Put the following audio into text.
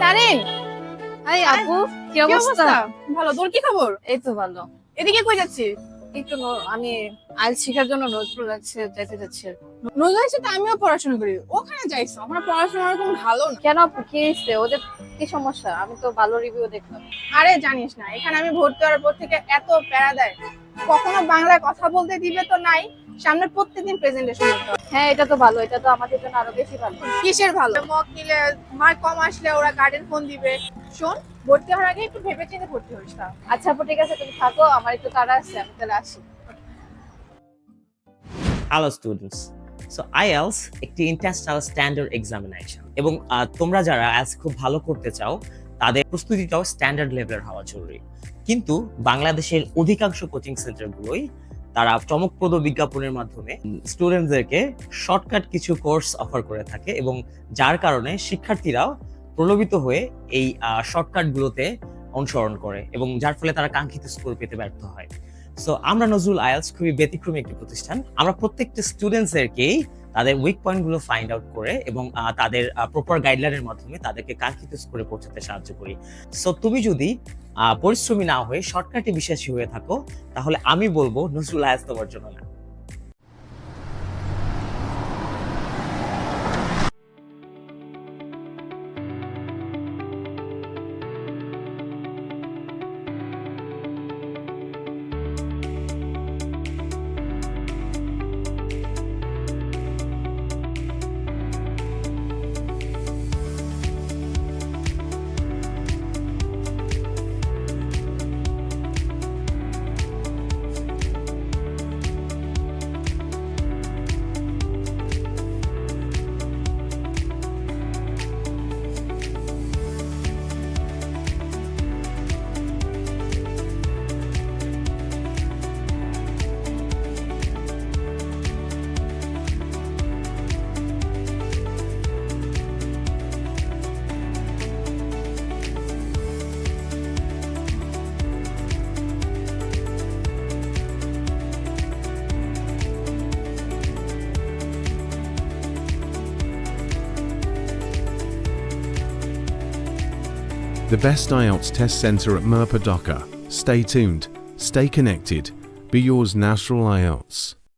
Tarin, high আপু, কি কি অবস্থা? অবস্থা? ভালো, তোর কি খবর? এই তো ভালো। এদিকে কই যাচ্ছিস? একটু আমি আইএলটিএস শেখার জন্য নজরুল যাইতে যাচ্ছি। নজরের সাথে আমিও পড়াশোনা করি, ওখানে যাইছো? আমার পড়াশোনা ওরকম ভালো না। কেন আপু, কি হয়েছে? ওদের কি সমস্যা? আমি তো ভালো রিভিউ দেখলাম। আরে জানিস না, এখানে আমি ভর্তি হওয়ার পর থেকে এত প্যারা দেয়, কখনো বাংলায় কথা বলতে দিবে তো নাই, সামনে প্রত্যেকদিন প্রেজেন্টেশন করতে হবে। হ্যাঁ, এটা তো ভালো, এটা তো আমাদের জন্য আরো বেশি ভালো। কিসের ভালো? মক নিলে মার্ক কম আসলে ওরা গার্ডেন ফোন দিবে। শোন, ভর্তি হওয়ার আগে একটু ভেবে চিন্তে ভর্তি হইস না। আচ্ছা আপু, ঠিক আছে, তুমি থাকো, আমার একটু তাড়া আছে, আমি তাহলে আসি। হ্যালো স্টুডেন্টস, সো আইএলস একটি ইন্টারন্যাশনাল স্ট্যান্ডার্ড এক্সামিনেশন এবং তোমরা যারা আইএলস খুব ভালো করতে চাও তাদের প্রস্তুতিটাও স্ট্যান্ডার্ড লেভেলের হওয়া জরুরি। কিন্তু বাংলাদেশের অধিকাংশ কোচিং সেন্টারগুলোই তারা চমকপ্রদ বিজ্ঞাপনের মাধ্যমে স্টুডেন্টদেরকে শর্টকাট কিছু কোর্স অফার করে থাকে এবং যার কারণে শিক্ষার্থীরাও প্রলোভিত হয়ে এই শর্টকাটগুলোতে অনুসরণ করে এবং যার ফলে তারা কাঙ্ক্ষিত স্কোর পেতে ব্যর্থ হয়। সো আমরা নজরুল আইএলস খুবই ব্যতিক্রমী একটি প্রতিষ্ঠান। আমরা প্রত্যেকটা স্টুডেন্টসদেরকেই তাদের উইক পয়েন্টগুলো ফাইন্ড আউট করে এবং তাদের প্রপার গাইডলাইনের মাধ্যমে তাদেরকে কাঙ্ক্ষিত স্কোরে পৌঁছাতে সাহায্য করি। সো তুমি যদি পরিশ্রমী না হয়ে শর্টকাটে বিশ্বাসী হয়ে থাকো তাহলে আমি বলবো নজরুল আইএলস তোমার জন্য না। The best IELTS test centre at Mirpa Dhaka. Stay tuned, stay connected, be yours Natural IELTS.